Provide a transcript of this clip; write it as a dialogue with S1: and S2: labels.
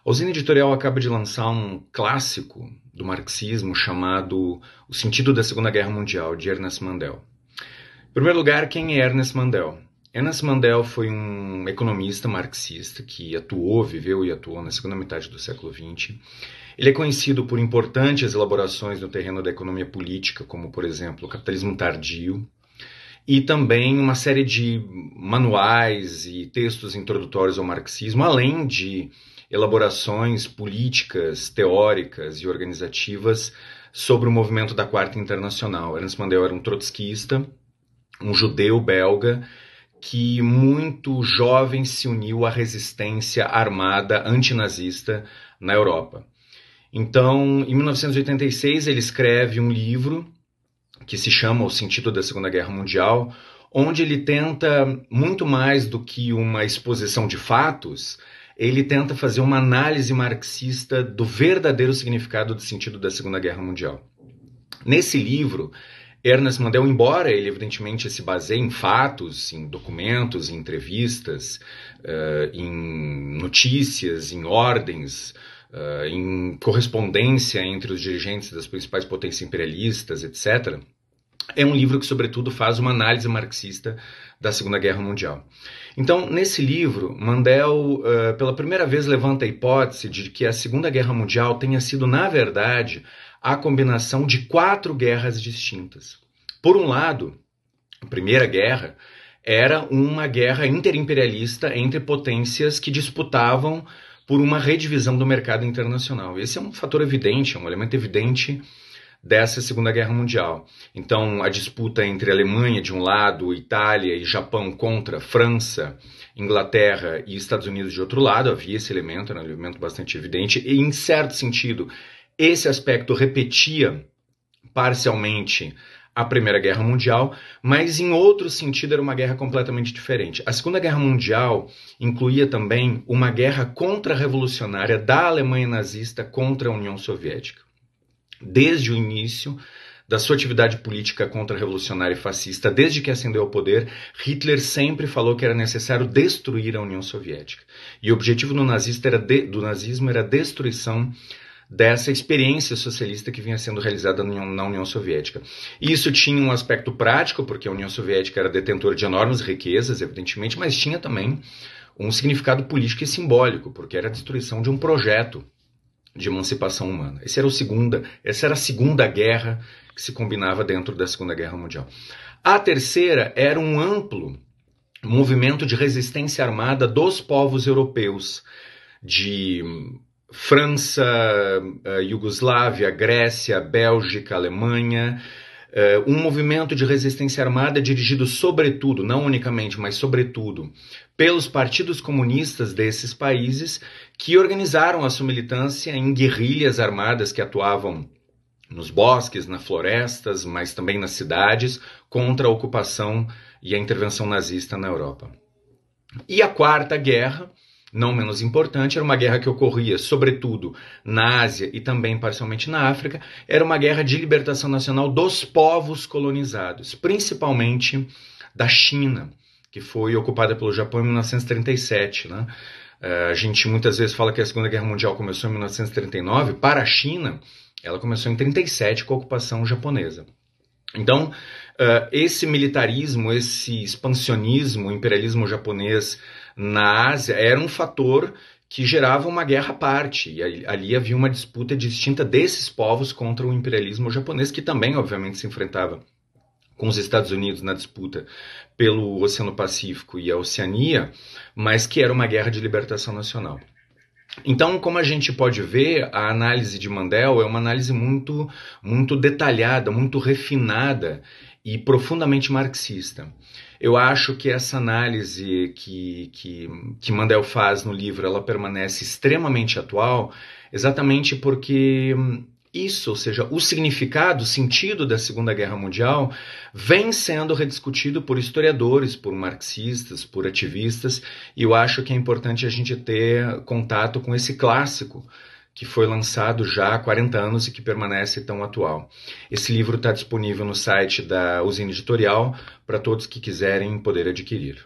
S1: A Usina Editorial acaba de lançar um clássico do marxismo chamado O Sentido da Segunda Guerra Mundial, de Ernest Mandel. Em primeiro lugar, quem é Ernest Mandel? Ernest Mandel foi um economista marxista que viveu e atuou na segunda metade do século XX. Ele é conhecido por importantes elaborações no terreno da economia política, como, por exemplo, o Capitalismo Tardio, e também uma série de manuais e textos introdutórios ao marxismo, além de elaborações políticas, teóricas e organizativas sobre o movimento da Quarta Internacional. Ernest Mandel era um trotskista, um judeu belga, que muito jovem se uniu à resistência armada antinazista na Europa. Então, em 1986, ele escreve um livro que se chama O Sentido da Segunda Guerra Mundial, onde ele tenta, muito mais do que uma exposição de fatos, ele tenta fazer uma análise marxista do verdadeiro significado do sentido da Segunda Guerra Mundial. Nesse livro, Ernest Mandel, embora ele evidentemente se baseie em fatos, em documentos, em entrevistas, em notícias, em ordens, em correspondência entre os dirigentes das principais potências imperialistas, etc., é um livro que, sobretudo, faz uma análise marxista da Segunda Guerra Mundial. Então, nesse livro, Mandel, pela primeira vez, levanta a hipótese de que a Segunda Guerra Mundial tenha sido, na verdade, a combinação de 4 guerras distintas. Por um lado, a Primeira Guerra era uma guerra interimperialista entre potências que disputavam por uma redivisão do mercado internacional. Esse é um fator evidente, é um elemento evidente dessa Segunda Guerra Mundial. Então, a disputa entre a Alemanha, de um lado, Itália e Japão contra França, Inglaterra e Estados Unidos, de outro lado, havia esse elemento, era um elemento bastante evidente, e, em certo sentido, esse aspecto repetia parcialmente a Primeira Guerra Mundial, mas em outro sentido era uma guerra completamente diferente. A Segunda Guerra Mundial incluía também uma guerra contra-revolucionária da Alemanha nazista contra a União Soviética. Desde o início da sua atividade política contra-revolucionária e fascista, desde que ascendeu ao poder, Hitler sempre falou que era necessário destruir a União Soviética. E o objetivo do nazismo era a destruição dessa experiência socialista que vinha sendo realizada na União Soviética. E isso tinha um aspecto prático, porque a União Soviética era detentora de enormes riquezas, evidentemente, mas tinha também um significado político e simbólico, porque era a destruição de um projeto de emancipação humana. Essa era a segunda guerra que se combinava dentro da Segunda Guerra Mundial. A terceira era um amplo movimento de resistência armada dos povos europeus, de França, Iugoslávia, Grécia, Bélgica, Alemanha, um movimento de resistência armada dirigido sobretudo, não unicamente, mas sobretudo, pelos partidos comunistas desses países que organizaram a sua militância em guerrilhas armadas que atuavam nos bosques, nas florestas, mas também nas cidades, contra a ocupação e a intervenção nazista na Europa. E a quarta guerra, não menos importante, era uma guerra que ocorria sobretudo na Ásia e também parcialmente na África, era uma guerra de libertação nacional dos povos colonizados, principalmente da China, que foi ocupada pelo Japão em 1937. Né? A gente muitas vezes fala que a Segunda Guerra Mundial começou em 1939, para a China ela começou em 1937 com a ocupação japonesa. Então, esse militarismo, esse expansionismo, o imperialismo japonês na Ásia era um fator que gerava uma guerra à parte, e ali havia uma disputa distinta desses povos contra o imperialismo japonês, que também, obviamente, se enfrentava com os Estados Unidos na disputa pelo Oceano Pacífico e a Oceania, mas que era uma guerra de libertação nacional. Então, como a gente pode ver, a análise de Mandel é uma análise muito, muito detalhada, muito refinada e profundamente marxista. Eu acho que essa análise que Mandel faz no livro, ela permanece extremamente atual, exatamente porque isso, ou seja, o significado, o sentido da Segunda Guerra Mundial vem sendo rediscutido por historiadores, por marxistas, por ativistas, e eu acho que é importante a gente ter contato com esse clássico que foi lançado já há 40 anos e que permanece tão atual. Esse livro está disponível no site da Usina Editorial para todos que quiserem poder adquirir.